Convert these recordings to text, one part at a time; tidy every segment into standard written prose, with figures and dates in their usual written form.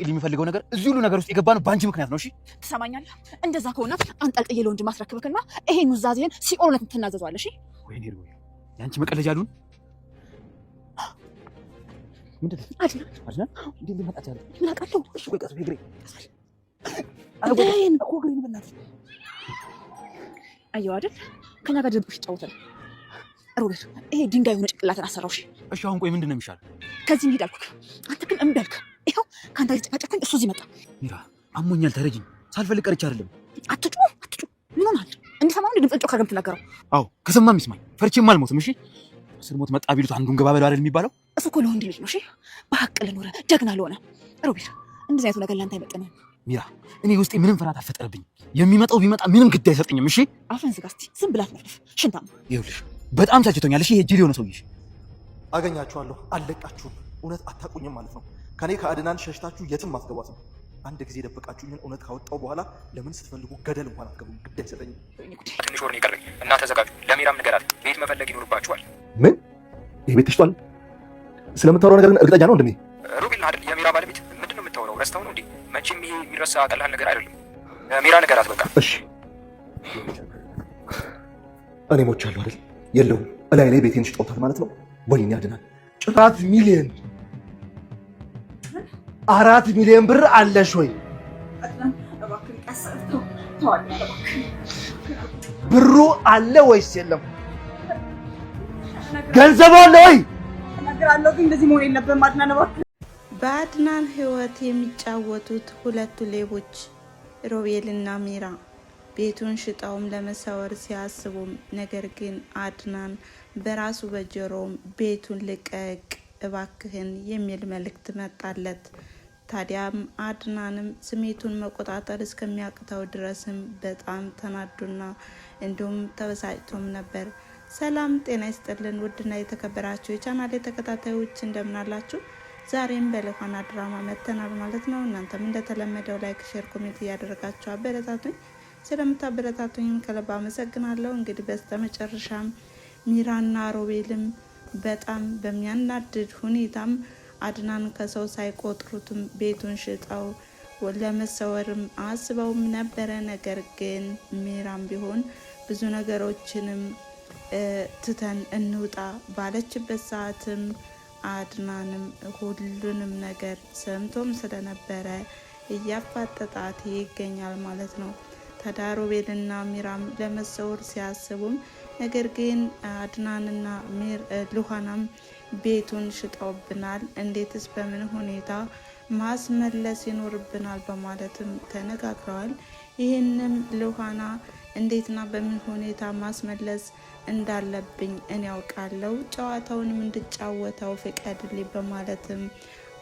የሚፈልገው ነገር እዚህ ሁሉ ነገር ውስጥ የገባነው ባንቺ ምክንያት ነው። እሺ ትሰማኛለህ? እንደዛ ከሆነ አንጠልጥዬ ለወንድ ማስረክብክና ይሄን ኑዛዜን ሲኦል ትናዘዟለሽ። እሺ ወይኔ ነው ያንቺ መቀለጃ አሉን። ምንድነው አድና እንዴ ሊመጣ ያለ ምን አውቃለሁ። እሺ ቆይ ቀስ ብግሬ አይወይን እኮ ግሬን በእናትህ አየው አይደል ከኛ ጋር ድብቅ ይጫወታል። ሮቤል ይሄ ድንጋይ ሆነ ጭቅላትን አሰራውሽ። እሺ አሁን ቆይ ምንድነው የሚሻለው? ከዚህ እንሂድ አልኩህ። አንተ ግን እምቢ አልክ። ይኸው ካንተ ልጨቃጨቅኝ እሱ እዚህ መጣ። ሚራ አሞኛል፣ ተረጅኝ። ሳልፈልግ ቀርቼ አይደለም። አትጩ ምን ሆናል? እንዲሰማው እንዴ ድምጽ ጮክ አድርገህ የምትናገረው? አዎ ከሰማም ይስማኝ። ፈርቼም አልሞትም። እሺ ስልሞት መጣ ቢሉት አንዱን ገባ በለው አይደል የሚባለው? እሱ እኮ ለወንድ ልጅ ነው። እሺ በሐቅ ልኖረ ጀግና ለሆነ ሮቤል እንደዚህ አይነቱ ነገር ላንተ አይመጥንም። ሚራ እኔ ውስጤ ምንም ፍርሃት አፈጠረብኝ። የሚመጣው ቢመጣ ምንም ግድ አይሰጠኝም። እሺ አፈን ዝጋ እስቲ። ዝም ብላት ነፍነፍ ሽንታም። ይኸውልሽ በጣም ሰልችቶኛል። እሺ ሄጄ ሊሆነ ሰውዬሽ አገኛችኋለሁ፣ አልለቃችሁም። እውነት አታቁኝም ማለት ነው። ከኔ ከአድናን ሸሽታችሁ የትም አትገባትም። አንድ ጊዜ ደበቃችሁኝን እውነት ካወጣው በኋላ ለምን ስትፈልጉ ገደል እንኳን አትገቡም። ግድ አይሰጠኝም። ትንሽ ወር ነው የቀረኝ እና ተዘጋጁ። ለሚራም ንገራት፣ ቤት መፈለግ ይኖርባችኋል። ምን? ይህ ቤት ተሽጧል? ስለምታወራው ነገር ግን እርግጠኛ ነው እንደኔ? ሩቢል አይደል የሚራ ባለቤት? ምንድን ነው የምታወራው? ረስተው ነው እንዴ? መቼም ይሄ የሚረሳ ቀላል ነገር አይደለም። ሚራ ንገራት በቃ። እሺ እኔ ሞቻለሁ አይደል? የለውም እላይ ላይ ቤቴን ሽጦታል ማለት ነው። ወይኔ አድናን 4 ሚሊዮን ብር አለሽ ወይ? ብሩ አለ ወይስ የለም? ገንዘቡ አለ ወይ? እናገራለሁ ግን እንደዚህ መሆን የለብህም አድናን እባክህ። በአድናን ህይወት የሚጫወቱት ሁለቱ ሌቦች ሮቤልና ሚራ ቤቱን ሽጣውም ለመሰወር ሲያስቡም፣ ነገር ግን አድናን በራሱ በጆሮም ቤቱን ልቀቅ እባክህን የሚል መልእክት መጣለት። ታዲያም አድናንም ስሜቱን መቆጣጠር እስከሚያቅተው ድረስም በጣም ተናዱና እንዲሁም ተበሳጭቶም ነበር። ሰላም ጤና ይስጥልን ውድና የተከበራችሁ የቻናሌ ተከታታዮች እንደምናላችሁ፣ ዛሬም በልኋና ድራማ መተናል ማለት ነው። እናንተም እንደተለመደው ላይክ፣ ሼር፣ ኮሜንት እያደረጋችሁ አበረታቱኝ። ስለምታበረታቱኝ ከልብ አመሰግናለሁ። እንግዲህ በስተመጨረሻም ሚራና ሮቤልም በጣም በሚያናድድ ሁኔታም አድናን ከሰው ሳይቆጥሩትም ቤቱን ሽጠው ለመሰወርም አስበውም ነበረ። ነገር ግን ሚራም ቢሆን ብዙ ነገሮችንም ትተን እንውጣ ባለችበት ሰዓትም አድናንም ሁሉንም ነገር ሰምቶም ስለነበረ እያፋጠጣት ይገኛል ማለት ነው። ታዲያ ሮቤልና ሚራም ለመሰወር ሲያስቡም፣ ነገር ግን አድናንና ልኋናም ቤቱን ሽጠውብናል፣ እንዴትስ በምን ሁኔታ ማስመለስ ይኖርብናል በማለትም ተነጋግረዋል። ይህንም ልኋና እንዴትና በምን ሁኔታ ማስመለስ እንዳለብኝ እኔ ያውቃለሁ፣ ጨዋታውንም እንድጫወተው ፍቀድልኝ በማለትም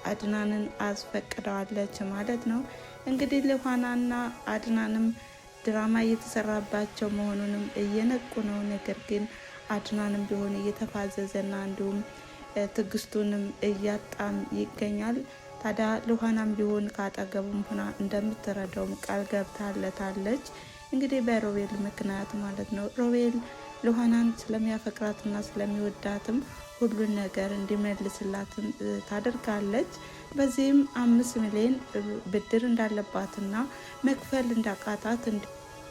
አድናንን አስፈቅደዋለች ማለት ነው። እንግዲህ ልኋናና አድናንም ድራማ እየተሰራባቸው መሆኑንም እየነቁ ነው። ነገር ግን አድናንም ቢሆን እየተፋዘዘና እንዲሁም ትግስቱንም እያጣም ይገኛል። ታዲያ ልኋናም ቢሆን ካጠገቡም ሆና እንደምትረዳውም ቃል ገብታለታለች። እንግዲህ በሮቤል ምክንያት ማለት ነው። ሮቤል ልኋናን ስለሚያፈቅራትና ስለሚወዳትም ሁሉን ነገር እንዲመልስላትም ታደርጋለች። በዚህም 5 ሚሊዮን ብድር እንዳለባትና መክፈል እንዳቃታት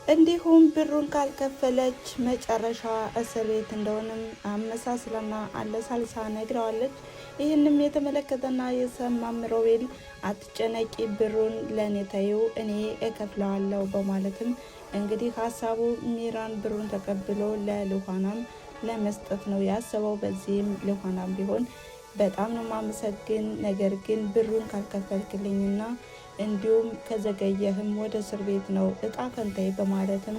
እንዲሁም ብሩን ካልከፈለች መጨረሻ እስር ቤት እንደሆነም አመሳስለና አለሳልሳ ነግረዋለች። ይህንም የተመለከተና የሰማም ሮቤል አትጨነቂ፣ ብሩን ለእኔ ተይው፣ እኔ እከፍለዋለሁ በማለትም እንግዲህ ሀሳቡ ሚራን ብሩን ተቀብሎ ለልኋናም ለመስጠት ነው ያሰበው። በዚህም ልኋናም ቢሆን በጣም ነው ማመሰግን፣ ነገር ግን ብሩን ካልከፈልክልኝና እንዲሁም ከዘገየህም ወደ እስር ቤት ነው እጣ ፈንታዬ በማለትም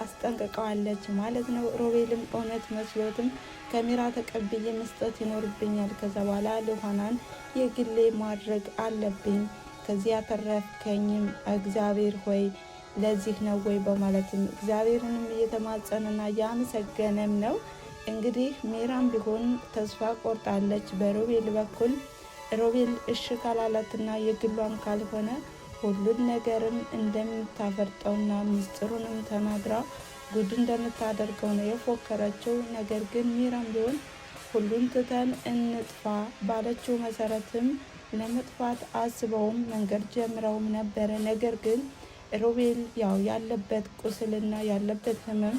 አስጠንቅቀዋለች ማለት ነው። ሮቤልም እውነት መስሎትም ከሚራ ተቀብዬ መስጠት ይኖርብኛል፣ ከዛ በኋላ ልኋናን የግሌ ማድረግ አለብኝ፣ ከዚህ ያተረፍከኝም እግዚአብሔር ሆይ ለዚህ ነው ወይ በማለትም እግዚአብሔርንም እየተማጸነና እያመሰገነም ነው። እንግዲህ ሚራም ቢሆን ተስፋ ቆርጣለች በሮቤል በኩል። ሮቤል እሺ ካላላትና የግሏን ካልሆነ ሁሉን ነገርም እንደምታፈርጠውና ምስጢሩንም ተናግራ ጉድ እንደምታደርገው ነው የፎከረችው። ነገር ግን ሚራም ቢሆን ሁሉን ትተን እንጥፋ ባለችው መሰረትም ለመጥፋት አስበውም መንገድ ጀምረውም ነበረ። ነገር ግን ሮቤል ያው ያለበት ቁስልና ያለበት ህመም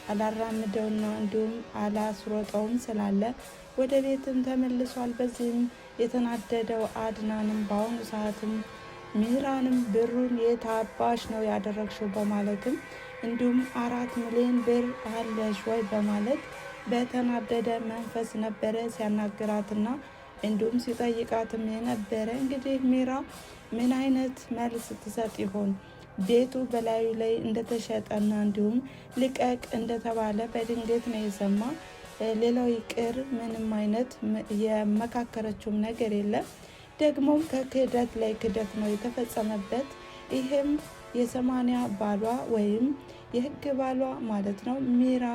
አላራምደውና እንዲሁም አላስሮጠውም ስላለ ወደ ቤትም ተመልሷል። በዚህም የተናደደው አድናንም በአሁኑ ሰዓትም ሚራንም ብሩን የታባሽ ነው ያደረግሽው በማለትም እንዲሁም 4 ሚሊዮን ብር አለሽ ወይ በማለት በተናደደ መንፈስ ነበረ ሲያናግራትና እንዲሁም ሲጠይቃትም የነበረ። እንግዲህ ሚራ ምን አይነት መልስ ትሰጥ ይሆን? ቤቱ በላዩ ላይ እንደተሸጠና እንዲሁም ልቀቅ እንደተባለ በድንገት ነው የሰማ። ሌላው ይቅር ምንም አይነት የመካከረችውም ነገር የለም። ደግሞም ከክህደት ላይ ክህደት ነው የተፈጸመበት። ይህም የ80 ባሏ ወይም የህግ ባሏ ማለት ነው ሚራ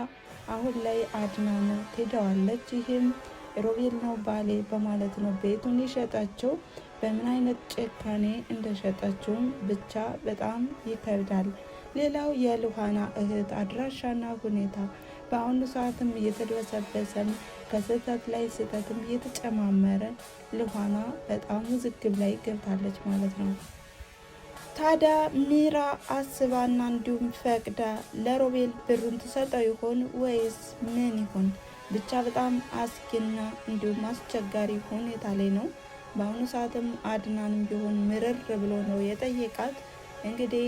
አሁን ላይ አድናን ትሄደዋለች። ይህም ሮቤል ነው ባሌ በማለት ነው ቤቱን የሸጠችው። በምን አይነት ጭካኔ እንደሸጠችውም ብቻ በጣም ይከብዳል። ሌላው የሉሃና እህት አድራሻና ሁኔታ በአሁኑ ሰዓትም እየተድበሰበሰም ከስህተት ላይ ስህተትም እየተጨማመረ ሉሃና በጣም ውዝግብ ላይ ገብታለች ማለት ነው። ታዲያ ሚራ አስባና እንዲሁም ፈቅዳ ለሮቤል ብሩን ትሰጠው ይሆን ወይስ ምን ይሆን? ብቻ በጣም አስጊና እንዲሁም አስቸጋሪ ሁኔታ ላይ ነው። በአሁኑ ሰዓትም አድናንም ቢሆን ምርር ብሎ ነው የጠየቃት። እንግዲህ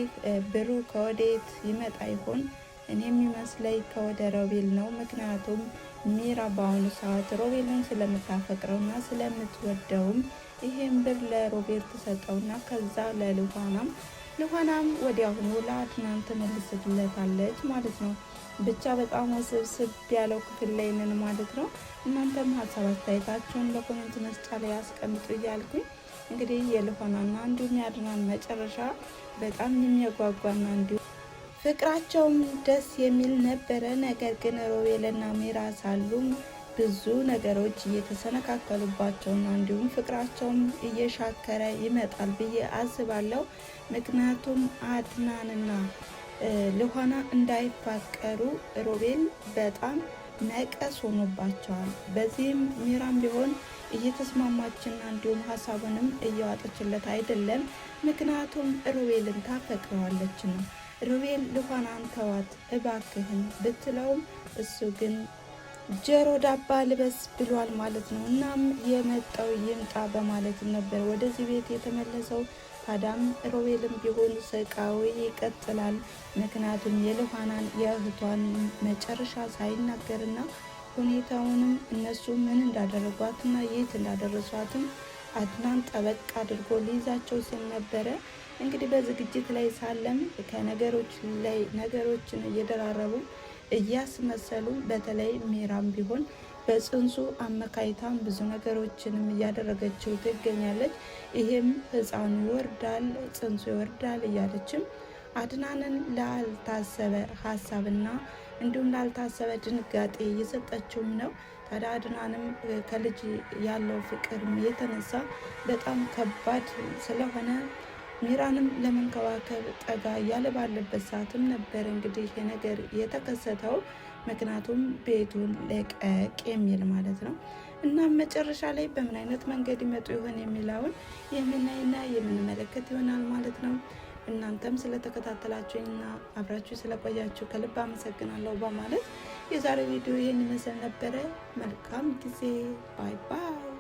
ብሩ ከወዴት ይመጣ ይሆን? እኔ የሚመስለኝ ከወደ ሮቤል ነው። ምክንያቱም ሚራ በአሁኑ ሰዓት ሮቤልን ስለምታፈቅረውና ስለምትወደውም ይሄን ብር ለሮቤል ትሰጠውና ከዛ ለሉሃናም ወዲያውኑ ለአድናን ትመልስለታለች ማለት ነው። ብቻ በጣም ውስብስብ ያለው ክፍል ላይ ነን ማለት ነው። እናንተም ሀሳብ አስተያየታችሁን በኮሜንት መስጫ ላይ አስቀምጡ እያልኩኝ እንግዲህ የሉሃናና እንዲሁም የአድናን መጨረሻ በጣም የሚያጓጓና እንዲሁም ፍቅራቸውም ደስ የሚል ነበረ። ነገር ግን ሮቤልና ሚራ ሳሉም ብዙ ነገሮች እየተሰነካከሉባቸውና እንዲሁም ፍቅራቸውም እየሻከረ ይመጣል ብዬ አስባለሁ። ምክንያቱም አድናንና ሉሃና እንዳይፋቀሩ ሮቤል በጣም ነቀስ ሆኖባቸዋል። በዚህም ሚራም ቢሆን እየተስማማችና እንዲሁም ሀሳቡንም እየዋጠችለት አይደለም። ምክንያቱም ሮቤልን ታፈቅረዋለች ነው። ሮቤል ሉሃናን ተዋት እባክህን ብትለውም እሱ ግን ጆሮ ዳባ ልበስ ብሏል ማለት ነው። እናም የመጣው ይምጣ በማለት ነበር ወደዚህ ቤት የተመለሰው። ታዳም ሮቤልም ቢሆን ስቃዩ ይቀጥላል። ምክንያቱም የሉሃናን የእህቷን መጨረሻ ሳይናገርና ሁኔታውንም እነሱ ምን እንዳደረጓትና የት እንዳደረሷትም አድናን ጠበቅ አድርጎ ሊይዛቸው ሲል ነበረ። እንግዲህ በዝግጅት ላይ ሳለም ከነገሮች ላይ ነገሮችን እየደራረቡ እያስመሰሉ በተለይ ሚራም ቢሆን በጽንሱ አመካይታም ብዙ ነገሮችንም እያደረገችው ትገኛለች። ይሄም ህፃኑ ይወርዳል፣ ጽንሱ ይወርዳል እያለችም አድናንን ላልታሰበ ሀሳብና እንዲሁም ላልታሰበ ድንጋጤ እየሰጠችውም ነው። ታዲያ አድናንም ከልጅ ያለው ፍቅር የተነሳ በጣም ከባድ ስለሆነ ሚራንም ለመንከባከብ ጠጋ እያለ ባለበት ሰዓትም ነበር እንግዲህ ነገር የተከሰተው። ምክንያቱም ቤቱን ለቀቅ የሚል ማለት ነው። እና መጨረሻ ላይ በምን አይነት መንገድ ይመጡ ይሆን የሚለውን የምናይና የምንመለከት ይሆናል ማለት ነው። እናንተም ስለተከታተላችሁና አብራችሁ ስለቆያችሁ ከልብ አመሰግናለሁ በማለት የዛሬው ቪዲዮ ይህን ይመስል ነበረ። መልካም ጊዜ። ባይ ባይ።